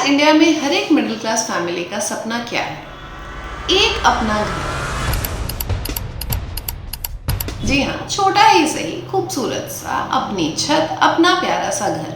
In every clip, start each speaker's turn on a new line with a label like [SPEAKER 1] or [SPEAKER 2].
[SPEAKER 1] India में हर एक middle class family का सपना क्या है? एक अपना घर। जी हाँ, छोटा ही सही, खूबसूरत सा, अपनी छत, अपना प्यारा सा घर।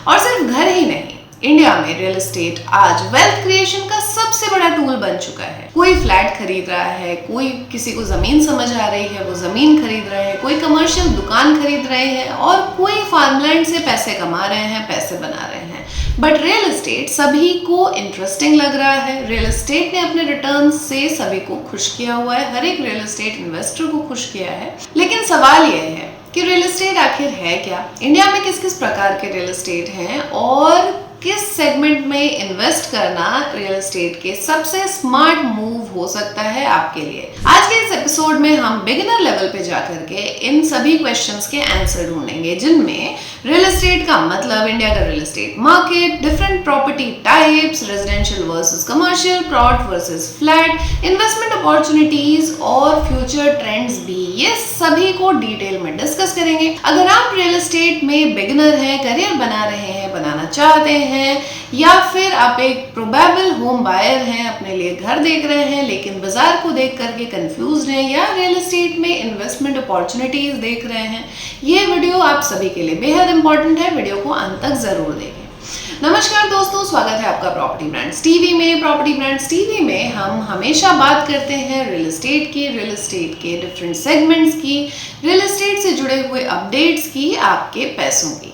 [SPEAKER 1] और सिर्फ घर ही नहीं, इंडिया में रियल एस्टेट आज वेल्थ क्रिएशन का सबसे बड़ा टूल बन चुका है। कोई फ्लैट खरीद रहा है, कोई किसी को जमीन समझ आ रही है वो जमीन खरीद रहे हैं, कोई कमर्शियल दुकान खरीद रहे हैं और कोई फार्मलैंड से पैसे कमा रहे हैं, पैसे बना रहे हैं। बट रियल एस्टेट सभी को इंटरेस्टिंग लग रहा है। रियल एस्टेट ने अपने रिटर्न से सभी को खुश किया हुआ है, हर एक रियल एस्टेट इन्वेस्टर को खुश किया है। लेकिन सवाल यह है कि रियल एस्टेट आखिर है क्या? इंडिया में किस किस प्रकार के रियल एस्टेट हैं और किस सेगमेंट में इन्वेस्ट करना रियल एस्टेट के सबसे स्मार्ट मूव हो सकता है आपके लिए। आज के इस एपिसोड में हम बिगिनर लेवल पे जाकर के इन सभी क्वेश्चंस के आंसर ढूंढेंगे, जिनमें रियल एस्टेट का मतलब, इंडिया का real estate market, different property types, residential versus commercial, plot versus flat, investment opportunities और फ्यूचर ट्रेंड्स भी, ये सभी को डिटेल में डिस्कस करेंगे। अगर आप रियल एस्टेट में बिगिनर हैं, करियर बना रहे हैं, बनाना चाहते हैं, या फिर आप एक प्रोबेबल होम बायर हैं, अपने लिए घर देख रहे हैं लेकिन बाजार को देख करके कंफ्यूज हैं, या रियल एस्टेट में इन्वेस्टमेंट अपॉर्चुनिटीज देख रहे हैं, ये वीडियो आप सभी के लिए बेहद इंपॉर्टेंट है। वीडियो को अंत तक जरूर देखें। नमस्कार दोस्तों, स्वागत है आपका प्रॉपर्टी ब्रांड्स टीवी में। प्रॉपर्टी ब्रांड्स टीवी में हम हमेशा बात करते हैं रियल एस्टेट की, रियल एस्टेट के डिफरेंट सेगमेंट्स की, रियल एस्टेट से जुड़े हुए अपडेट्स की, आपके पैसों की।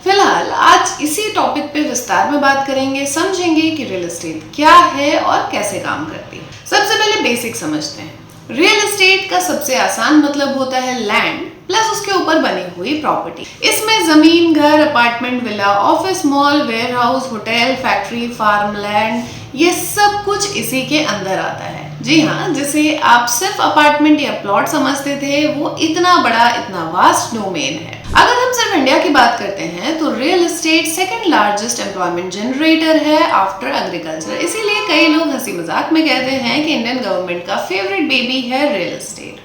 [SPEAKER 1] फिलहाल आज इसी टॉपिक पे विस्तार में बात करेंगे, समझेंगे कि रियल एस्टेट क्या है और कैसे काम करती है। सबसे पहले बेसिक समझते हैं। रियल एस्टेट का सबसे आसान मतलब होता है लैंड प्लस उसके ऊपर बनी हुई प्रॉपर्टी। इसमें जमीन, घर, apartment, villa, office, mall, warehouse, hotel, factory, farm land, ये सब कुछ इसी के अंदर आता है। जी हाँ, जिसे आप सिर्फ अपार्टमेंट या प्लॉट समझते थे, वो इतना बड़ा, इतना वास्ट डोमेन है। अगर हम सिर्फ इंडिया की बात करते हैं तो real estate second largest employment generator है आफ्टर एग्रीकल्चर। इसीलिए कई लोग हंसी मजाक में कहते हैं कि इंडियन गवर्नमेंट का फेवरेट बेबी है रियल एस्टेट।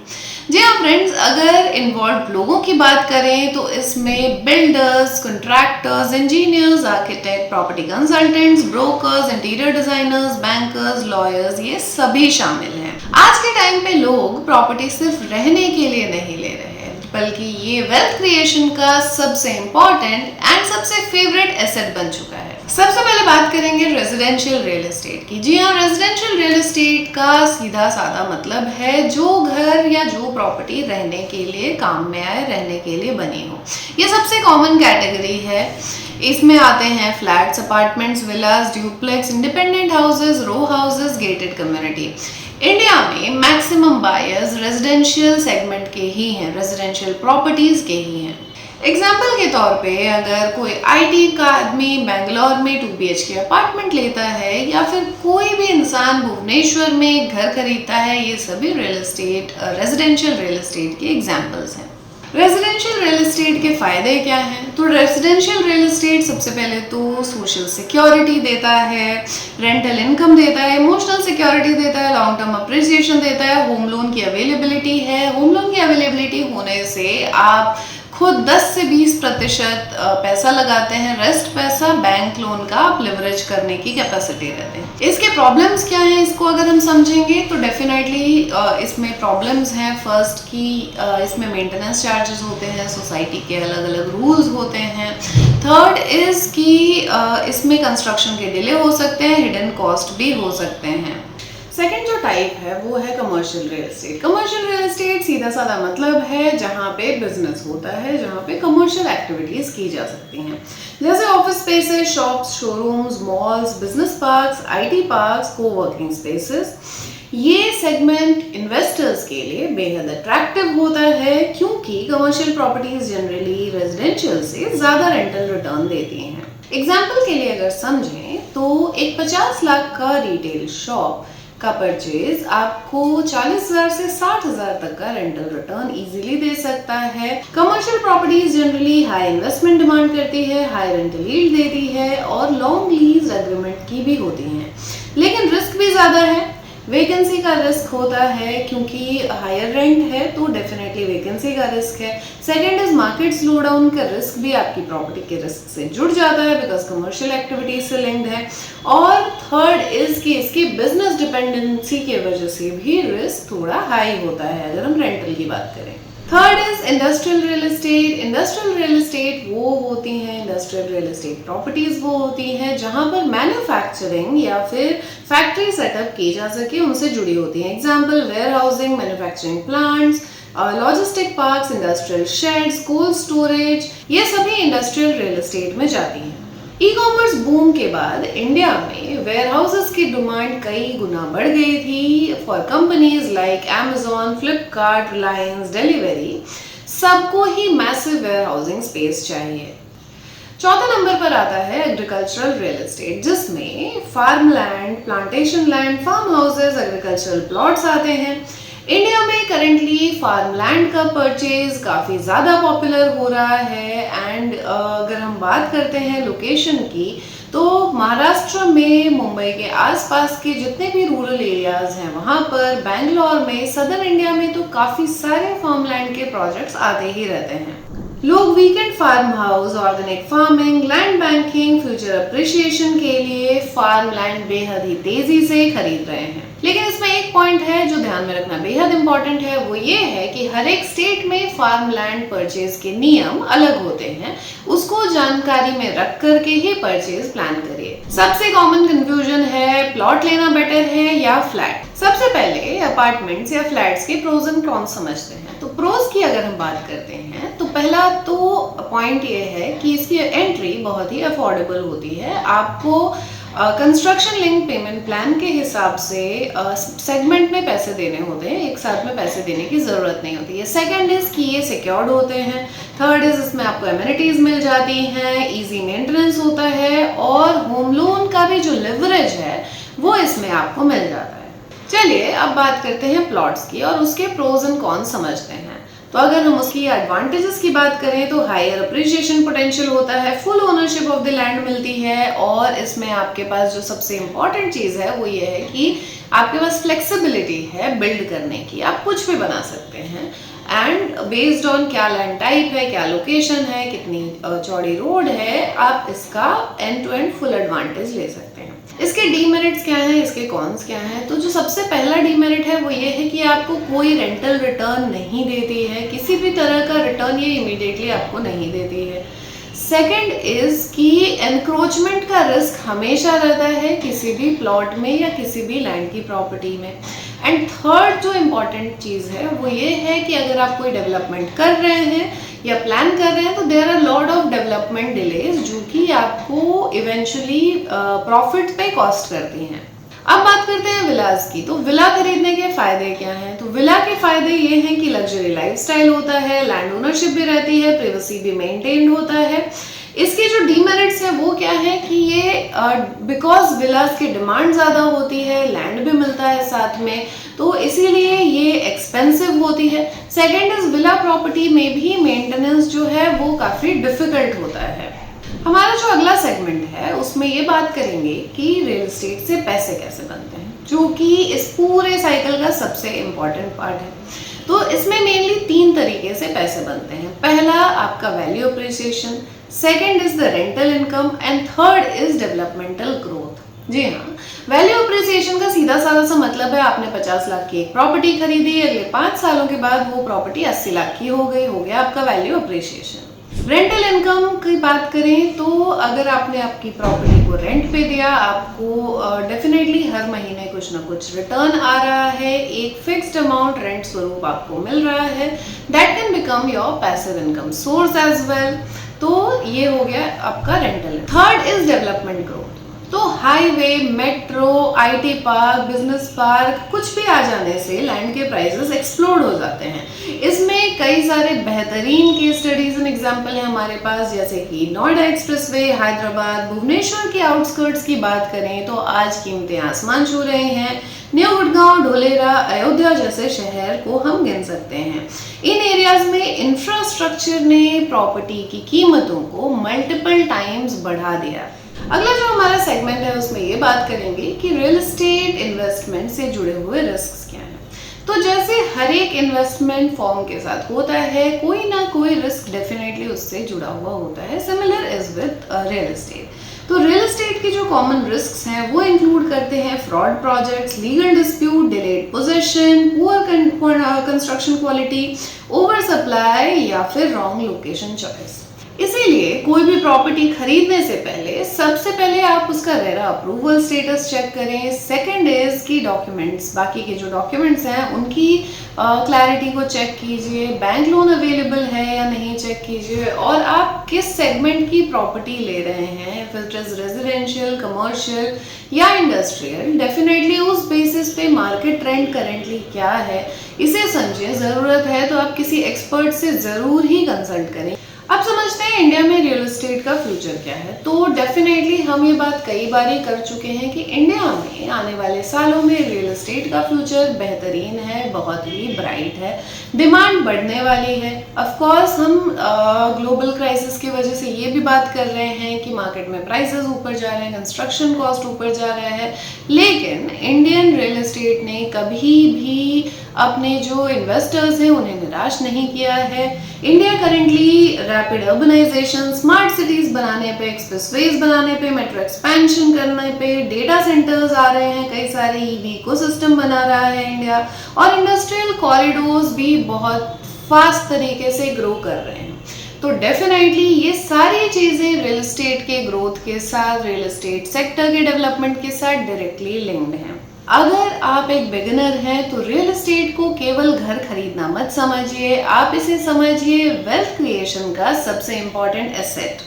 [SPEAKER 1] जी हाँ फ्रेंड्स, अगर इन्वॉल्व लोगों की बात करें तो इसमें builders, contractors, engineers, architect, property consultants, brokers, interior designers, bankers, lawyers, ये सभी शामिल हैं। आज के टाइम पे लोग प्रॉपर्टी सिर्फ रहने के लिए नहीं ले रहे, बल्कि ये वेल्थ क्रिएशन का सबसे इंपॉर्टेंट एंड सबसे फेवरेट एसेट बन चुका है। सबसे पहले बात करेंगे रेजिडेंशियल रियल एस्टेट की। जी हाँ, रेजिडेंशियल रियल एस्टेट का सीधा साधा मतलब है जो घर या जो प्रॉपर्टी रहने के लिए काम में आए, रहने के लिए बनी हो। ये सबसे कॉमन कैटेगरी है। इसमें आते हैं फ्लैट्स, अपार्टमेंट्स, विलास, ड्यूप्लेक्स, इंडिपेंडेंट हाउसेस, रो हाउसेस, गेटेड कम्युनिटी। इंडिया में मैक्सिमम बायर्स रेजिडेंशियल सेगमेंट के ही हैं, रेजिडेंशियल प्रॉपर्टीज के ही हैं। एग्जाम्पल के तौर पे अगर कोई आईटी का आदमी बेंगलोर में 2 BHK अपार्टमेंट लेता है, या फिर कोई भी इंसान भुवनेश्वर में घर खरीदता है, ये सभी real estate, residential real estate के एग्जाम्पल्स हैं। रेजिडेंशियल रियल एस्टेट के फायदे क्या हैं? तो रेजिडेंशियल रियल एस्टेट सबसे पहले तो सोशल सिक्योरिटी देता है, रेंटल इनकम देता है, इमोशनल सिक्योरिटी देता है, लॉन्ग टर्म अप्रिसिएशन देता है, होम लोन की अवेलेबिलिटी है। होम लोन की अवेलेबिलिटी होने से आप खुद 10 से 20% पैसा लगाते हैं, रेस्ट पैसा बैंक लोन का आप लिवरेज करने की कैपेसिटी रहते हैं। इसके प्रॉब्लम्स क्या हैं, इसको अगर हम समझेंगे तो डेफिनेटली इसमें प्रॉब्लम्स हैं। फर्स्ट की इसमें मेंटेनेंस चार्जेस होते हैं, सोसाइटी के अलग अलग रूल्स होते हैं। थर्ड इज कि इसमें कंस्ट्रक्शन के डिले हो सकते हैं, हिडन कॉस्ट भी हो सकते हैं। सेकेंड जो टाइप है वो है commercial real estate. Commercial real estate सीधा साधा मतलब है जहाँ पे बिजनेस होता है, जहाँ पे कमर्शियल एक्टिविटीज की जा सकती हैं, जैसे office spaces, shops, showrooms, malls, business parks, IT parks, coworking spaces. ये सेगमेंट इन्वेस्टर्स के लिए बेहद अट्रैक्टिव होता है क्योंकि कमर्शियल प्रॉपर्टीज जनरली रेजिडेंशियल से ज्यादा रेंटल रिटर्न देती हैं। एग्जाम्पल के लिए अगर समझें तो एक 50 लाख का रिटेल शॉप का परचेज आपको 40,000 से 60,000 तक का रेंटल रिटर्न इजीली दे सकता है। Commercial properties generally high investment demand करती है, हाई रेंटल यील्ड देती है और लॉन्ग लीज एग्रीमेंट की भी होती हैं, लेकिन रिस्क भी ज्यादा है वैकेंसी का रिस्क होता है क्योंकि हायर रेंट है तो डेफिनेटली वैकेंसी का रिस्क है। Second is market slow down का रिस्क भी आपकी प्रॉपर्टी के रिस्क से जुड़ जाता है बिकॉज कमर्शियल एक्टिविटीज से लिंक्ड है। और थर्ड इज कि इसकी बिजनेस डिपेंडेंसी की वजह से भी रिस्क थोड़ा हाई होता है अगर हम रेंटल की बात करें। Third is industrial real estate. Industrial real estate वो होती हैं, इंडस्ट्रियल रियल एस्टेट प्रॉपर्टीज वो होती हैं जहां पर मैन्युफैक्चरिंग या फिर फैक्ट्री सेटअप की जा सके उनसे जुड़ी होती हैं। Example warehousing, manufacturing plants, logistic parks, industrial sheds, cold storage, ये सभी इंडस्ट्रियल रियल एस्टेट में जाती हैं। ई कॉमर्स बूम के बाद इंडिया में वेयरहाउसेस की डिमांड कई गुना बढ़ गई थी for companies like Amazon, Flipkart, Reliance, delivery, सबको ही मैसिव वेयरहाउसिंग स्पेस चाहिए। चौथा नंबर पर आता है एग्रीकल्चरल रियल एस्टेट जिसमें farm land, plantation land, farm houses, agricultural plots आते हैं। इंडिया में करेंटली फार्म लैंड का परचेज काफ़ी ज़्यादा पॉपुलर हो रहा है एंड अगर हम बात करते हैं लोकेशन की तो महाराष्ट्र में, मुंबई के आसपास के जितने भी रूरल एरियाज हैं वहाँ पर, बैंगलोर में, सदर्न इंडिया में तो काफ़ी सारे फार्म लैंड के प्रोजेक्ट्स आते ही रहते हैं। लोग weekend farm house, organic farming, land banking, future appreciation के लिए फार्म लैंड बेहद ही तेजी से खरीद रहे हैं। लेकिन इसमें एक पॉइंट है जो ध्यान में रखना बेहद इंपॉर्टेंट है, वो ये है कि हर एक स्टेट में फार्म लैंड परचेज के नियम अलग होते हैं, उसको जानकारी में रख करके ही परचेज प्लान करिए। सबसे कॉमन कंफ्यूजन है प्लॉट लेना बेटर है या फ्लैट। सबसे पहले अपार्टमेंट्स या फ्लैट्स के प्रोज एंड कॉन्स समझते हैं। तो प्रोज की अगर हम बात करते हैं तो पहला तो पॉइंट ये है कि इसकी एंट्री बहुत ही अफोर्डेबल होती है। आपको कंस्ट्रक्शन लिंक पेमेंट प्लान के हिसाब से सेगमेंट में पैसे देने होते हैं, एक साथ में पैसे देने की ज़रूरत नहीं होती है। सेकंड इज कि ये सिक्योर्ड होते हैं। थर्ड इज इसमें आपको एमिनिटीज मिल जाती हैं, इजी मेंटेनेंस होता है और होम लोन का भी जो लिवरेज है वो इसमें आपको मिल जाता है। चलिए अब बात करते हैं प्लॉट्स की और उसके प्रोज एंड कॉन्स समझते हैं। तो अगर हम उसकी एडवांटेजेस की बात करें तो हायर अप्रिशिएशन पोटेंशियल होता है, full ownership of the land मिलती है और इसमें आपके पास जो सबसे इम्पॉर्टेंट चीज़ है वो ये है कि आपके पास फ्लेक्सिबिलिटी है बिल्ड करने की, आप कुछ भी बना सकते हैं एंड बेस्ड ऑन क्या लैंड टाइप है, क्या लोकेशन है, कितनी चौड़ी रोड है, आप इसका end to end full advantage ले सकते हैं। इसके डीमेरिट्स क्या हैं, इसके कॉन्स क्या हैं? तो जो सबसे पहला डीमेरिट है वो ये है कि आपको कोई रेंटल रिटर्न नहीं देती है, किसी भी तरह का रिटर्न ये इमीडिएटली आपको नहीं देती है। सेकंड इज कि एनक्रोचमेंट का रिस्क हमेशा रहता है किसी भी प्लॉट में या किसी भी लैंड की प्रॉपर्टी में। एंड थर्ड जो इम्पॉर्टेंट चीज़ है वो ये है कि अगर आप कोई डेवलपमेंट कर रहे हैं या प्लान कर रहे हैं तो there are lot of development delays जो कि आपको इवेंचुअली प्रॉफिट पे कॉस्ट करती हैं। अब बात करते हैं विलास की। तो विला खरीदने के फायदे क्या हैं? तो विला के फायदे ये हैं कि लग्जरी लाइफस्टाइल होता है, लैंड ओनरशिप भी रहती है, प्राइवेसी भी मेंटेन होता है। इसके जो डीमेरिट्स हैं वो क्या है कि ये बिकॉज विलास की डिमांड ज़्यादा होती है, लैंड भी मिलता है साथ में, तो इसीलिए ये एक्सपेंसिव होती है। सेकेंड इज विला प्रॉपर्टी में भी मेंटेनेंस जो है वो काफ़ी डिफिकल्ट होता है। हमारा जो अगला सेगमेंट है उसमें ये बात करेंगे कि रियल एस्टेट से पैसे कैसे बनते हैं, जो कि इस पूरे साइकिल का सबसे इम्पॉर्टेंट पार्ट है। तो इसमें मेनली 3 तरीके से पैसे बनते हैं। पहला आपका value appreciation, second is the rental income and third is developmental growth. जी हाँ, वैल्यू अप्रिसिएशन का सीधा साधा सा मतलब है आपने 50 लाख की एक प्रॉपर्टी खरीदी, अगले 5 सालों के बाद वो प्रॉपर्टी 80 लाख की हो गई, हो गया आपका वैल्यू अप्रिसिएशन। रेंटल इनकम की बात करें तो अगर आपने आपकी प्रॉपर्टी को रेंट पे दिया, आपको डेफिनेटली हर महीने कुछ ना कुछ रिटर्न आ रहा है, एक फिक्स्ड अमाउंट रेंट स्वरूप आपको मिल रहा है, that can become your passive income source as well. तो ये हो गया आपका rental. Third is development growth. तो highway, metro, IT park, business park कुछ भी आ जाने से लैंड के प्राइसेस एक्सप्लोड हो जाते हैं। इसमें कई सारे बेहतरीन केस स्टडीज एंड एग्जांपल हैं हमारे पास, जैसे कि नोएडा एक्सप्रेसवे, हैदराबाद, भुवनेश्वर के आउटस्कर्ट्स की बात करें तो आज कीमतें आसमान छू रहे हैं। न्यू गुड़गांव, ढोलेरा, अयोध्या जैसे शहर को हम गिन सकते हैं। इन एरियाज में इंफ्रास्ट्रक्चर ने प्रॉपर्टी की कीमतों को मल्टीपल टाइम्स बढ़ा दिया। अगला जो हमारा सेगमेंट है उसमें ये बात करेंगे कि रियल एस्टेट इन्वेस्टमेंट से जुड़े हुए रिस्क क्या हैं। तो जैसे हर एक इन्वेस्टमेंट फॉर्म के साथ होता है, कोई ना कोई रिस्क डेफिनेटली उससे जुड़ा हुआ होता है। Similar is with real estate. तो रियल एस्टेट के जो कॉमन रिस्क हैं वो इंक्लूड करते हैं fraud projects, legal dispute, delayed possession, poor construction quality, over supply या फिर रॉन्ग लोकेशन चॉइस। इसीलिए कोई भी प्रॉपर्टी खरीदने से पहले सबसे पहले आप उसका रेरा अप्रूवल स्टेटस चेक करें। सेकंड इज की डॉक्यूमेंट्स, बाकी के जो डॉक्यूमेंट्स हैं उनकी क्लैरिटी को चेक कीजिए, बैंक लोन अवेलेबल है या नहीं चेक कीजिए, और आप किस सेगमेंट की प्रॉपर्टी ले रहे हैं, if it is residential, commercial या इंडस्ट्रियल। डेफिनेटली उस बेसिस पे मार्केट ट्रेंड करेंटली क्या है इसे समझिए। ज़रूरत है तो आप किसी एक्सपर्ट से ज़रूर ही कंसल्ट करें। अब समझते हैं इंडिया में रियल एस्टेट का फ्यूचर क्या है। तो डेफिनेटली हम ये बात कई बार ही कर चुके हैं कि इंडिया में आने वाले सालों में रियल एस्टेट का फ्यूचर बेहतरीन है, बहुत ही ब्राइट है, डिमांड बढ़ने वाली है। ऑफ कोर्स हम ग्लोबल क्राइसिस की वजह से ये भी बात कर रहे हैं कि मार्केट में प्राइसेस ऊपर जा रहे हैं, कंस्ट्रक्शन कॉस्ट ऊपर जा रहा है, लेकिन इंडियन रियल एस्टेट ने कभी भी अपने जो इन्वेस्टर्स हैं उन्हें निराश नहीं किया है। India currently rapid urbanisation, smart cities बनाने पे, एक्सप्रेसवेज बनाने पे, मेट्रो एक्सपेंशन करने पे, डेटा सेंटर्स आ रहे हैं, कई सारे ईवी इकोसिस्टम बना रहा है इंडिया, और इंडस्ट्रियल कॉरिडोर्स भी बहुत फास्ट तरीके से ग्रो कर रहे हैं। तो डेफिनेटली ये सारी चीज़ें रियल एस्टेट के ग्रोथ के साथ, रियल एस्टेट सेक्टर के डेवलपमेंट के साथ डायरेक्टली लिंक्ड हैं। अगर आप एक बिगिनर हैं तो रियल एस्टेट को केवल घर खरीदना मत समझिए, आप इसे समझिए वेल्थ क्रिएशन का सबसे इंपॉर्टेंट एसेट।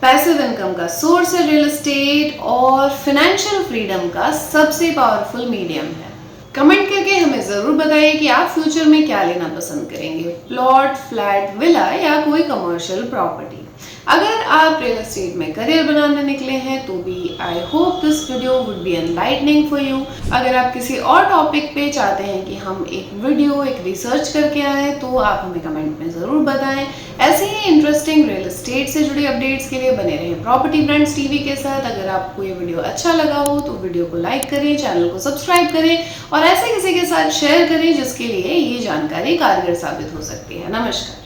[SPEAKER 1] पैसिव इनकम का सोर्स है रियल एस्टेट, और फाइनेंशियल फ्रीडम का सबसे पावरफुल मीडियम है। कमेंट करके हमें ज़रूर बताइए कि आप फ्यूचर में क्या लेना पसंद करेंगे, प्लॉट, फ्लैट, विला या कोई कमर्शियल प्रॉपर्टी। अगर आप रियल एस्टेट में करियर बनाने निकले हैं तो भी I hope this video would be enlightening for you. अगर आप किसी और टॉपिक पे चाहते हैं कि हम एक वीडियो, एक रिसर्च करके आए तो आप हमें कमेंट में ज़रूर बताएं। ऐसे ही इंटरेस्टिंग रियल एस्टेट से जुड़े अपडेट्स के लिए बने रहें प्रॉपर्टी ब्रांड्स टीवी के साथ। अगर आपको ये वीडियो अच्छा लगा हो तो वीडियो को लाइक करें, चैनल को सब्सक्राइब करें और ऐसे किसी के साथ शेयर करें जिसके लिए ये जानकारी कारगर साबित हो सकती है। नमस्कार।